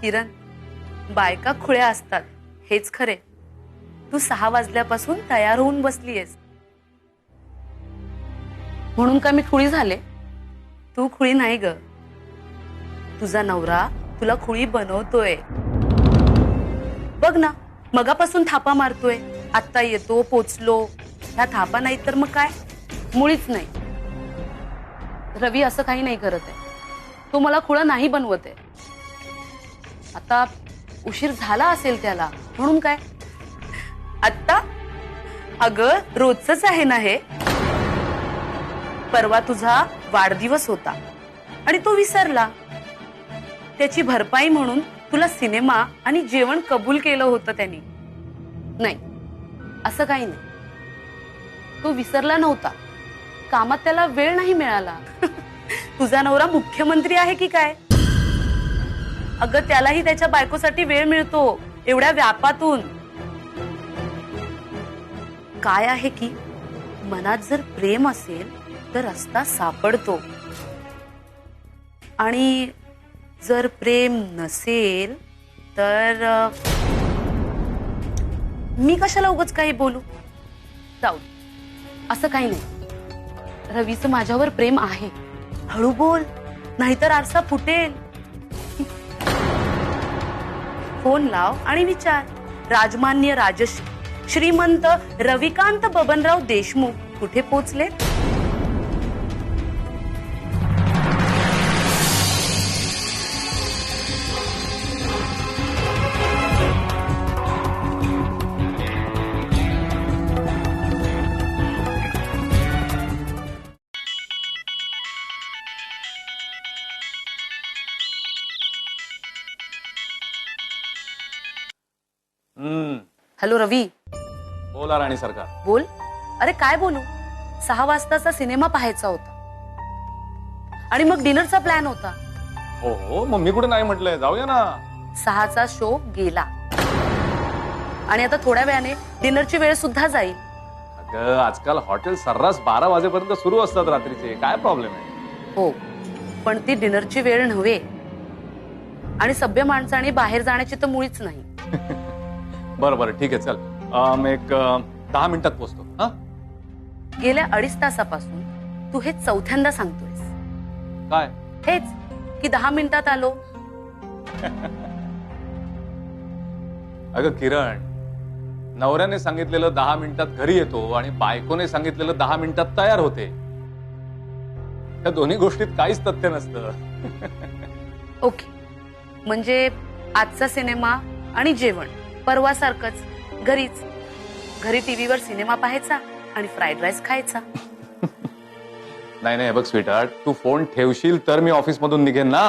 किरण, बायका खुळ्या असतात हेच खरे. तू 6 वाजल्यापासून तयार होऊन बसलीयस. म्हणून का मी खुळी झाले? तू खुळी नाही ग, तुझा नवरा तुला खुळी बनवतोय. बघ ना, मगापासून थापा मारतोय, आत्ता येतो पोचलो. ह्या थापा नाही तर मग काय? मुळीच नाही. रवी असं काही नाही करत आहे. तो मला खुळा नाही बनवत आहे. आता उशीर झाला असेल त्याला, म्हणून काय? आत्ता अगं रोजच आहे ना हे. परवा तुझा वाढदिवस होता आणि तो विसरला. त्याची भरपाई म्हणून तुला सिनेमा आणि जेवण कबूल केलं होतं त्यांनी. नाही, असं काही नाही. तो विसरला नव्हता, कामात त्याला वेळ नाही मिळाला. तुझा नवरा मुख्यमंत्री आहे की काय? अगं त्यालाही त्याच्या बायकोसाठी वेळ मिळतो एवढ्या व्यापातून. काय आहे की मनात जर प्रेम असेल तर रस्ता सापडतो, आणि जर प्रेम नसेल तर मी कशाला उगाच काही बोलू. जाऊ, असं काही नाही. रवीचं माझ्यावर प्रेम आहे. हळू बोल, नाहीतर आरसा फुटेल. फोन लाव आणि विचार, राजमान्य राजश्री श्रीमंत रविकांत बबनराव देशमुख कुठे पोचले? हॅलो रवी. बोला राणी सरकार. बोल. अरे काय बोलू, 6 वाजताचा सिनेमा पाहायचा होता आणि मग डिनरचा प्लॅन होता. हो हो, मग मी कुठे नाही म्हटलंय, जाऊया ना. 6चा शो गेला आणि आता थोड्या वेळाने डिनरची वेळ सुद्धा जाईल. अगं आजकाल हॉटेल सर्रास 12 वाजेपर्यंत सुरू असतात रात्रीचे, काय प्रॉब्लेम आहे? हो, पण ती डिनरची वेळ नव्हे. आणि सभ्य माणसाने बाहेर जाण्याची तर मुळीच नाही. बरं बरं ठीक आहे, चल. एक 10 मिनिटात पोहोचतो. हा, गेल्या 2.5 तासापासून तू हे चौथ्यांदा सांगतोयस. काय? हेच की 10 मिनिटात आलो. अगं किरण, नवऱ्याने सांगितलेलं 10 मिनिटात घरी येतो आणि बायकोने सांगितलेलं 10 मिनिटात तयार होते. या दोन्ही गोष्टीत काहीच तथ्य नसतं. ओके, म्हणजे आजचा सिनेमा आणि जेवण परवासारखंच घरीच. घरी टीव्हीवर सिनेमा पाहायचा आणि फ्राईड राईस खायचा. नाही नाही, बघ स्वीटहार्ट, तू फोन ठेवशील तर मी ऑफिस मधून निघेन ना.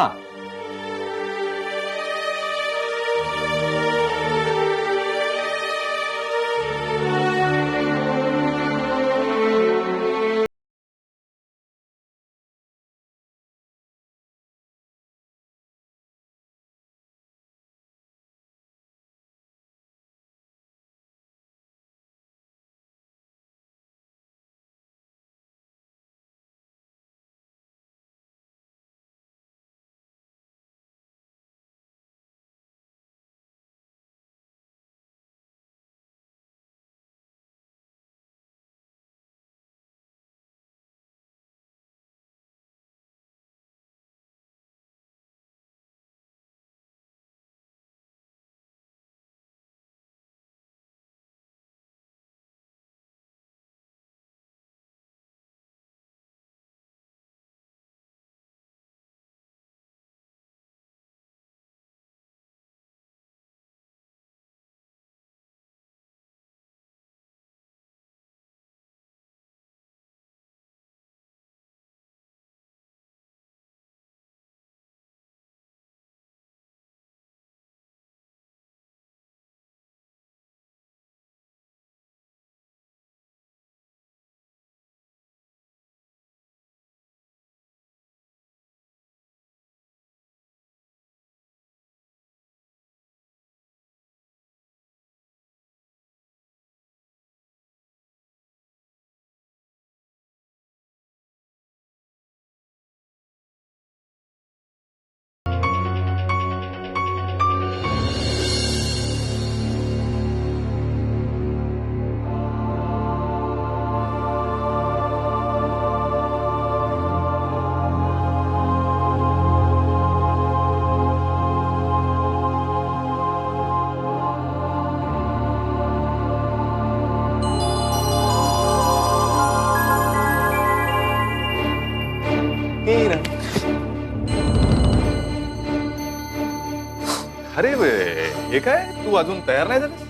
अरे हे काय, तू अजून तयार नाही झालीस?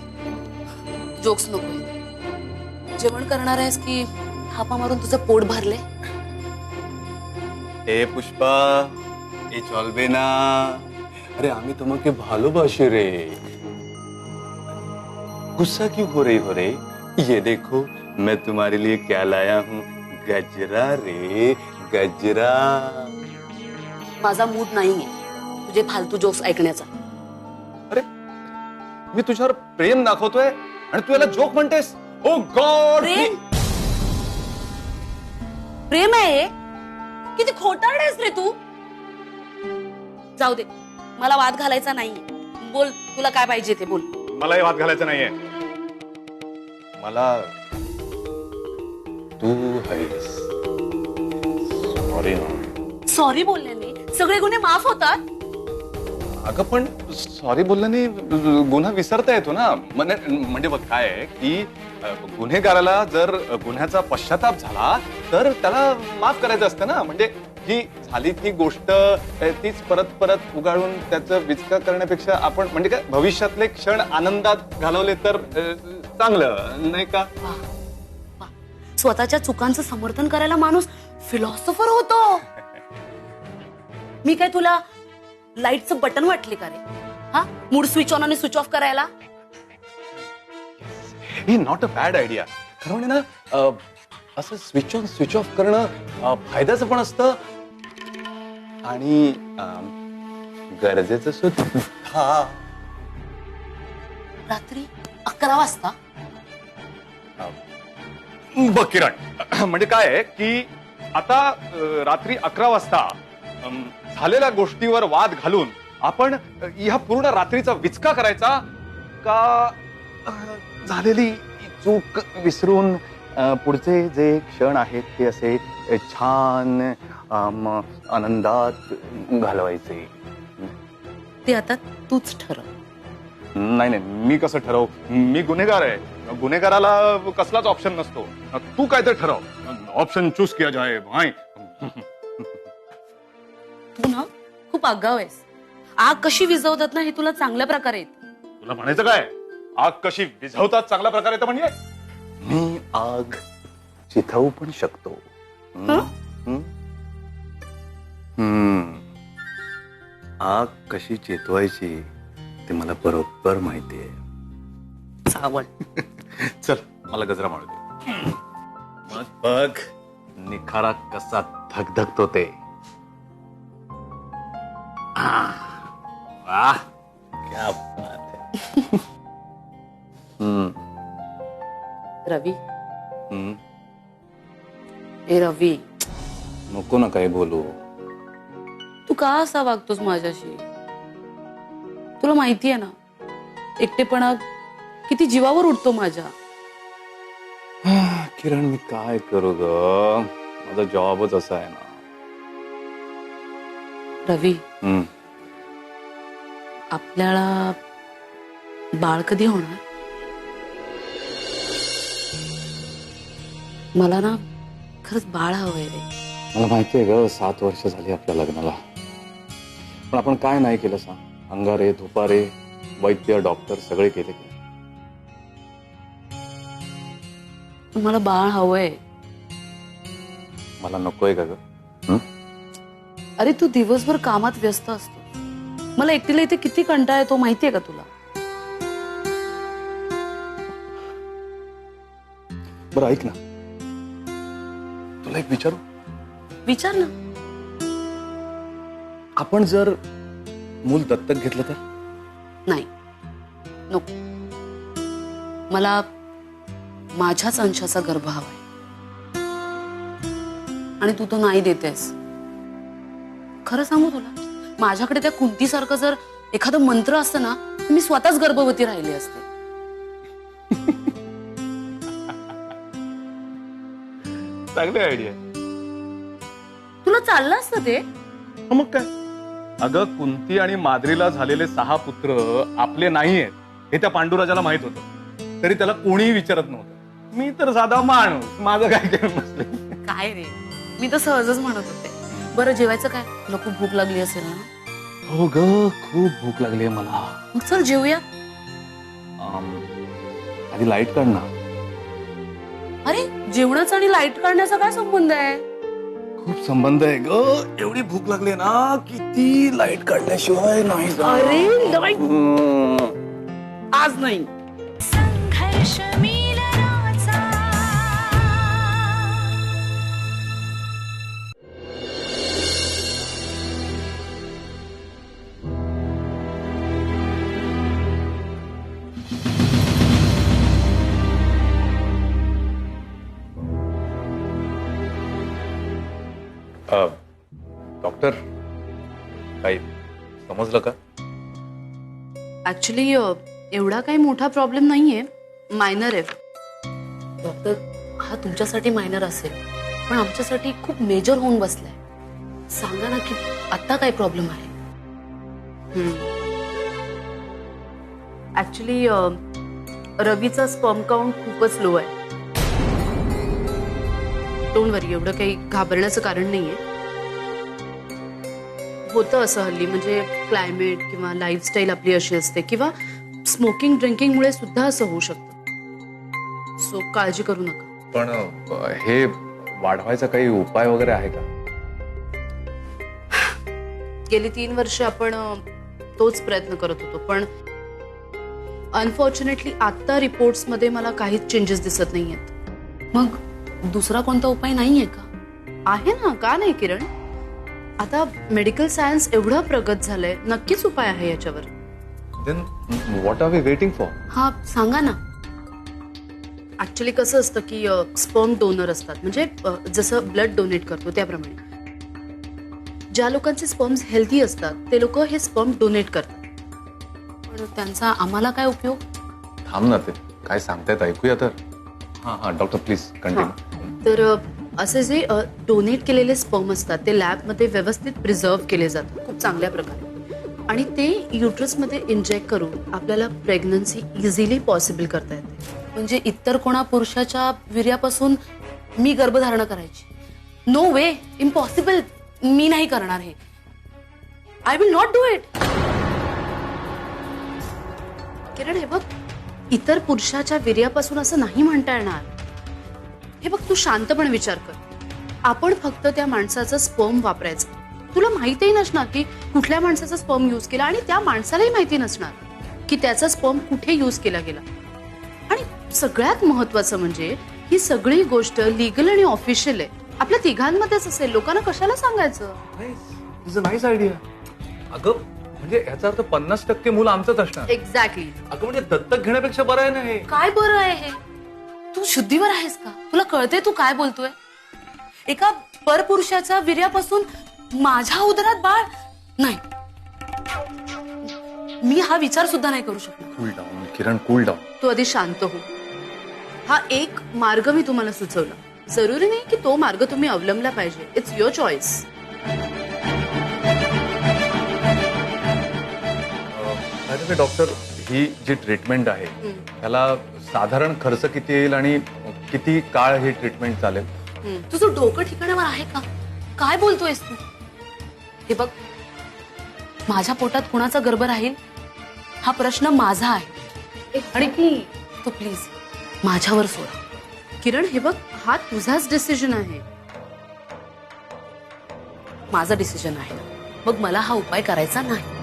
जोक्स नको. जेवण करणार आहेस की थापा मारून तुझं पोट भरले? ए पुष्पा, ए चलबे ना. अरे आम्ही तुम्हाके भालोबाशी रे. गुस्सा क्यों हो रही? ये देखो मैं तुम्हारे लिए क्या लाया हूँ. गजरा रे, गजरा. माझा मूड नाहीये तुझे फालतू जोक्स ऐकण्याचा. अरे मी तुझ्यावर प्रेम दाखवतोय आणि तू याला जोक म्हणतेस? ओ गॉड. प्रेम? प्रेम आहे? किती खोटारड आहेस रे तू. जाऊ दे, मला वाद घालायचा नाहीये. बोल, तुला काय पाहिजे ते बोल. मलाही वाद घालायचा नाहीये. मला तू आहेस. सॉरी ना. सॉरी बोलल्याने सगळे गुन्हे माफ होतात. अगं पण सॉरी बोलल्याने गुन्हा विसरता येतो ना. म्हणजे बघ काय आहे की गुन्हेगाराला जर गुन्ह्याचा पश्चाताप झाला तर त्याला माफ करायचं असतं ना. म्हणजे ही झाली ती गोष्ट तीच परत परत उगाळून त्याचं विचका करण्यापेक्षा आपण म्हणजे काय भविष्यातले क्षण आनंदात घालवले तर चांगलं नाही का? वा, वा. स्वतःच्या चुकांचं समर्थन करायला माणूस फिलॉसॉफर होतो. मी काय तुला लाईटचं बटन वाटले का रे? हा, मूड स्विच ऑन आणि स्विच ऑफ करायला? ही नॉट अ बॅड आयडिया. खरं म्हणजे ना असं स्विच ऑन स्विच ऑफ करणं फायद्याचं पण असतं आणि गरजेचं सुद्धा. रात्री 11 वाजता? बघ किरण, म्हणजे काय आहे की आता रात्री 11 वाजता झालेल्या गोष्टीवर वाद घालून आपण ह्या पूर्ण रात्रीचा विचका करायचा का झालेली चूक विसरून पुढचे जे क्षण आहेत ते असे छान आनंदात घालवायचे? ते आता तूच ठरव. नाही, मी कसं ठरवू? मी गुन्हेगार आहे. गुन्हेगाराला कसलाच ऑप्शन नसतो. तू काय तर ठरव. ऑप्शन चूज किया जाए भाई. तू ना खूप आगाव आहेस. आग कशी विझवतात ना हे तुला चांगल्या प्रकारे येतं. तुला म्हणायचं काय? आग कशी विझवतात चांगल्या प्रकारे तर म्हणजे? मी आग चिथवू पण शकतो. आग कशी चेतवायची ते मला बरोबर माहितीये. सावळ. चल मला गजरा मारू दे. मग बघ निखारा कसा धगधगतो ते. वाह, क्या बात है. रवी, हम्म. ए रवी, नको ना काही बोलू. तू का असा वागतोस माझ्याशी? तुला माहितीये ना एकटेपणा किती जीवावर उठतो माझ्या. किरण मी काय करू ग, माझा जॉबच असा आहे ना. रवी, आपल्याला बाळ कधी होणार? मला ना खरंच बाळ हवंय रे. मला माहितीये ग 7 वर्ष झाली आपल्या लग्नाला. पण आपण काय नाही केलं सांग. अंगारे धुपारे वैद्य डॉक्टर सगळे केले. मला बाळ हवंय. मला नकोय का ग? अरे तू दिवसभर कामात व्यस्त असतो. मला एकटीला इथे किती कंटाळा येतो माहितीये का तुला? बरं ऐक ना, तुला एक विचारू? विचार ना. आपण जर मूल दत्तक घेतलं तर? नाही, नको. मला माझ्याच अंशाचा गर्भ हवाय आणि तू तो नाही देतेस. खरं सांगू तुला, माझ्याकडे त्या कुंतीसारखं जर एखादं मंत्र असतं ना तर मी स्वतःच गर्भवती राहिली असते. चांगली आयडिया. तुला चाललं असतं ते? मग काय. अगं कुंती आणि माद्रीला झालेले 6 पुत्र आपले नाहीयेत हे त्या पांडुराजाला माहित होतं. तरी त्याला कोणीही विचारत नव्हतं. मी तर साधा माणूस, माझं काय केलं नसलं. काय रे, मी तर सहजच म्हणत होते. बरं जेवायचं काय? तुला खूप भूक लागली असेल ना? हो ग, खूप भूक लागली आहे मला. मग चल जेवूया. आधी लाईट काढ ना. अरे जेवणाचा आणि लाईट काढण्याचा काय संबंध आहे? खूप संबंध आहे ग. एवढी भूक लागली ना, किती लाईट काढल्याशिवाय नाही जाणार. अरे नाही. आज नाही. संघर्ष मिलनाचा डॉक्टर, काही समजलं का? ऍक्च्युली एवढा काही मोठा प्रॉब्लेम नाहीये, मायनर आहे. डॉक्टर, हा तुमच्यासाठी मायनर असेल पण आमच्यासाठी खूप मेजर होऊन बसलाय. सांगा ना की आता काय प्रॉब्लेम आहे. ऍक्च्युली रवीचा स्पर्म काउंट खूपच लो आहे. डोंट वरी, एवढं काही घाबरण्याचं कारण नाहीये. होतं असं हल्ली, म्हणजे क्लायमेट किंवा लाईफस्टाईल आपली अशी असते, किंवा स्मोकिंग ड्रिंकिंगमुळे सुद्धा असं होऊ शकतं. सो काळजी करू नका. पण हे वाढवायचा काही उपाय वगैरे आहे का? गेली 3 वर्ष आपण तोच प्रयत्न करत होतो, पण अनफॉर्च्युनेटली आता रिपोर्ट्स मध्ये मला काहीच चेंजेस दिसत नाहीयेत. मग दुसरा कोणता उपाय नाहीये का? आहे ना, का नाही किरण? आता मेडिकल सायन्स एवढं प्रगत झालंय, नक्कीच उपाय आहे याच्यावर. Then what are we waiting for? हा सांगा ना. ऍक्च्युली कसं असतं की स्पर्म डोनर असतात, म्हणजे जसं ब्लड डोनेट करतो त्याप्रमाणे ज्या लोकांचे स्पर्म्स हेल्दी असतात ते लोक हे स्पर्म डोनेट करतात. पण त्यांचा आम्हाला काय उपयोग? थांब ना, ते काय सांगतायत ऐकूया तर. हा डॉक्टर प्लीज कंटिन्यू. तर असे जे डोनेट केलेले स्पर्म असतात ते लॅबमध्ये व्यवस्थित प्रिझर्व केले जातात खूप चांगल्या प्रकारे, आणि ते युट्रसमध्ये इंजेक्ट करून आपल्याला प्रेग्नन्सी इझिली पॉसिबल करता येते. म्हणजे इतर कोणा पुरुषाच्या वीर्यापासून मी गर्भधारणा करायची? नो वे, इम्पॉसिबल. मी नाही करणार हे. I will not do it. Kiran, हे बघ, इतर पुरुषाच्या वीर्यापासून असं नाही म्हणता येणार. हे बघ, तू शांतपणे विचार कर. आपण फक्त त्या माणसाचं स्पर्म वापरायचं. तुला माहितीही नसणार की कुठल्या माणसाचा स्पर्म यूज केला, आणि त्या माणसालाही माहिती नसणार की त्याचा स्पर्म कुठे यूज केला गेला. आणि सगळ्यात महत्वाचं म्हणजे ही सगळी गोष्ट लिगल आणि ऑफिशियल आहे. आपल्या तिघांमध्येच असेल, लोकांना कशाला सांगायचं? Nice idea. अगं म्हणजे याचा अर्थ 50% मूल आमचंच असणार. एक्झॅक्टली. अगं म्हणजे दत्तक घेण्यापेक्षा बरं आहे ना हे. काय बरं आहे हे? तू शुद्धीवर आहेस का? तुला कळते तू काय बोलतोय? एका परपुरुषाच्या वीर्यापासून माझ्या उदरात बाळ नाही. मी हा विचार सुद्धा नाही करू शकणार. कूल डाऊन किरण, कूल डाऊन. तू आधी शांत हो. हा एक मार्ग मी तुम्हाला सुचवला. जरुरी नाही की तो मार्ग तुम्ही अवलंबला पाहिजे. It's your choice. डॉक्टर, ही जी ट्रीटमेंट आहे त्याला साधारण खर्च किती येईल आणि किती काळ ही ट्रीटमेंट चालेल? तुझं डोकं ठिकाणावर आहे का? काय बोलतोयस तू? हे बघ, माझ्या पोटात कुणाचा गर्भ राहील हा प्रश्न माझा आहे, आणि तू प्लीज माझ्यावर सोड. किरण, हे बघ, हा तुझाच डिसिजन आहे. माझा डिसिजन आहे, मग मला हा उपाय करायचा नाही.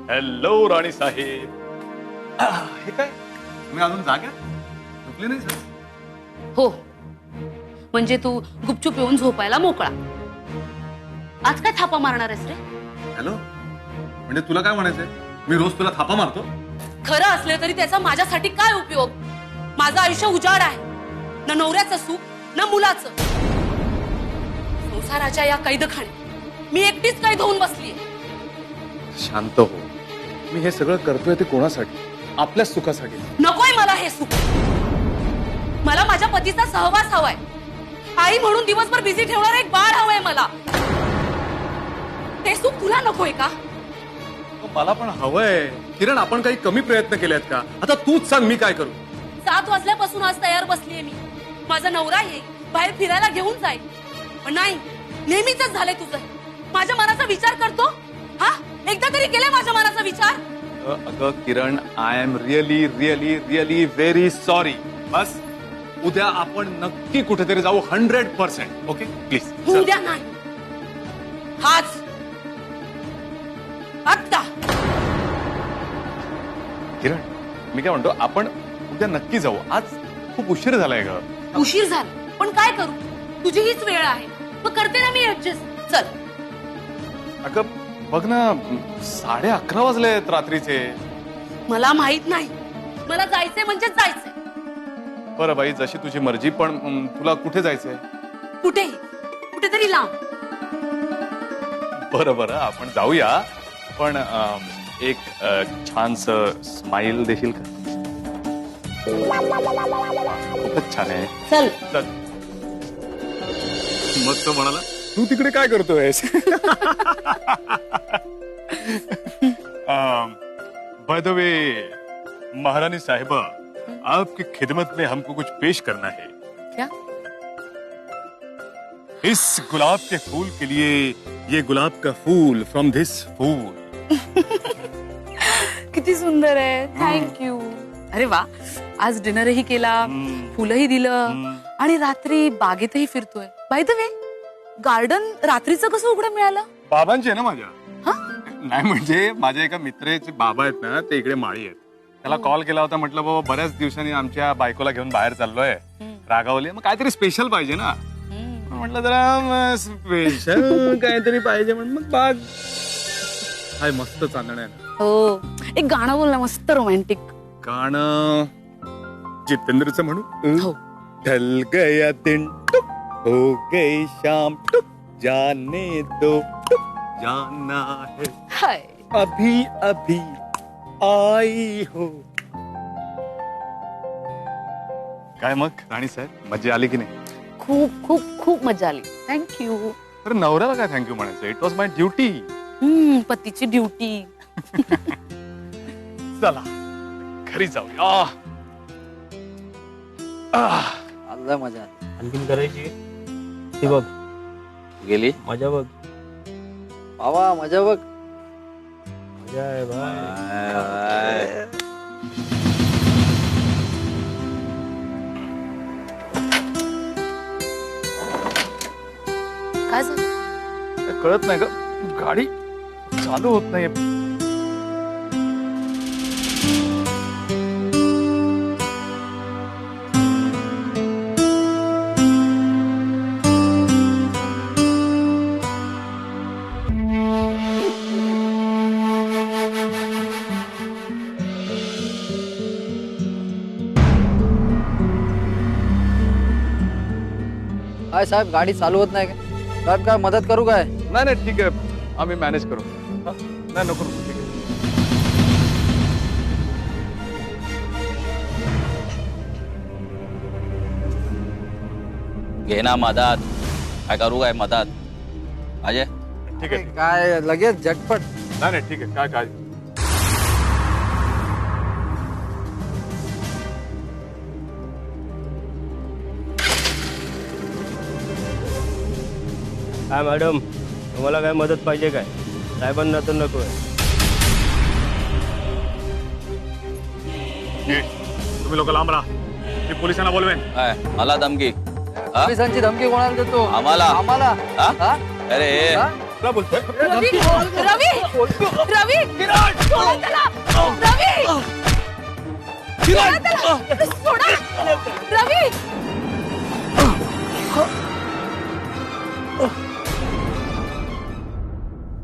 हॅलो राणी साहेब. हे काय तुम्ही अजून जाग्या झोपले नाही सर? हो, म्हणजे तू गुपचूप येऊन झोपायला मोकळा. आज काय थापा मारणार आहेस रे? हॅलो, म्हणजे तुला काय म्हणायचंय? मी रोज तुला थापा मारतो? खरं असले तरी त्याचा माझ्यासाठी काय उपयोग? माझं आयुष्य उजाड आहे, ना नवऱ्याचं सुख ना मुलाचं. संसाराच्या या कैदखान्यात मी एकटीच कैद होऊन बसलीये. शांत हो. मी हे सगळं करतोय ते कोणासाठी? आपल्या सुखासाठी. नकोय मला हे सुख. मला माझ्या पतीचा सहवास हवाय. आई म्हणून दिवसभर बिझी ठेवणार एक बाळ हवंय मला. ते सुख तुला नकोय का? मला पण हवंय. किरण, आपण काही कमी प्रयत्न केलेत का? आता तूच सांग, मी काय करू? 7 वाजल्यापासून आज तयार बसलीये मी. माझा नवरा येईल, बाहेर फिरायला घेऊन जाईल. पण नाही, नेहमीच झालंय तुझं. माझ्या मनाचा विचार करतो हा? एकदा तरी केलाय माझ्या मनाचा विचार? अगं Kiran, I am really really really very sorry. बस उद्या आपण नक्की कुठेतरी जाऊ 100%. Okay please. उद्या नाही, हाच आत्ता. किरण, मी काय म्हणतो, आपण उद्या नक्की जाऊ. आज खूप उशीर झालाय ग. उशीर झाला पण काय करू? तुझी हीच वेळ आहे, मग करते ना मी ऍडजस्ट. चल. अगं बघ ना, 11:30 वाजलेत रात्रीचे. मला माहित नाही, मला जायचंय म्हणजे जायचंय. बरं बाई, जशी तुझी मर्जी. पण तुला कुठे जायचंय? कुठेही, कुठेतरी लांब. बरं बरं, आपण जाऊया. पण एक छानस स्माइल देशील का? खूपच छान आहे. चल. चल. मग तो म्हणाला, तू तिकडे काय करतोयस? बाय द वे, महारानी साहिबा, आपकी खिदमत में हमको कुछ पेश करना है. क्या? इस गुलाब के फूल के लिए ये गुलाब का फूल फ्रॉम दिस फूल. किती सुंदर आहे. थँक्यू. अरे वा, आज डिनरही केला, फुलंही दिलं आणि रात्री बागेतही फिरतोय. बाय द वे, गार्डन रात्रीचं कसं उघडं मिळालं? बाबांची आहे ना माझ्या. हा? नाही म्हणजे माझ्या एका मित्राचे बाबा आहेत ना, ते इकडे माळी आहेत. त्याला कॉल केला होता, म्हटलं बाबा बऱ्याच दिवसांनी आमच्या बायकोला घेऊन बाहेर चाललोय, रागावली, मग काहीतरी स्पेशल पाहिजे ना. म्हटलं जरा स्पेशल काहीतरी पाहिजे म्हणून मग बाग. हाय, मस्त चांदणं आहे ना. हो, एक गाणं बोल ना, मस्त रोमॅन्टिक गाणं जितेंद्रचं म्हणू. हो. ढल गया दिन टुक, हो गई शाम टुक, जाने दो टुक, जाना है हाय. अभी अभी आई हो. काय मग राणी साहेब, मजा आली की नाही? खूप खूप खूप मजा आली. थँक्यू. तर नवऱ्याला काय थँक्यू म्हणायचं? It was my duty. पतीची ड्युटी. चला घरी जाऊया. आला मजा. आणखीन करायची ती बघ गेली मजा बघ. बाबा मजा बघ. मजा आहे बाय. काय झालं? कळत नाही ग, गाडी चालू होत नाही. काय साहेब गाडी चालू होत नाही का? साहेब काय मदत करू काय? नाही नाही ठीक आहे, आम्ही मॅनेज करू. हा? नाही नको नको, ठीक आहे. घे ना मदत. काय करू काय मदत? अजय ठीक आहे. काय लगेच झटपट. नाही नाही ठीक आहे, काय काय. काय मॅडम, तुम्हाला काय मदत पाहिजे काय? साहेबांना तर नको आहे. तुम्ही लोक लांब राहा, मी पोलिसांना बोलवेन. काय मला धमकी? हा? पोलिसांची धमकी कोणाला देतो? आम्हाला. आम्हाला हा? हा? अरे हा? काय बोलतोय रवी रवी रवी सोडा त्याला. रवी सोडा त्याला. सोडा. Ravi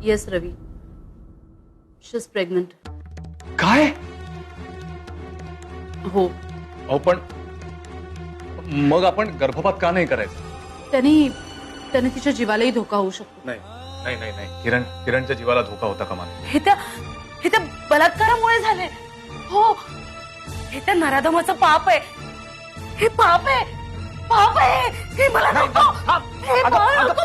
yes Ravi she is pregnant. काय हो अहो पण मग आपण गर्भपात का नाही करायचं? त्याने तिच्या जीवालाही धोका होऊ शकतो. नाही नाही नाही नाही किरणच्या जीवाला धोका होता का मला? हे त्या बलात्कारामुळे झाले. हो हे त्या नराधमाचं पाप आहे. हे पाप आहे. पाप आहे. हे मला नको. हे मला नको.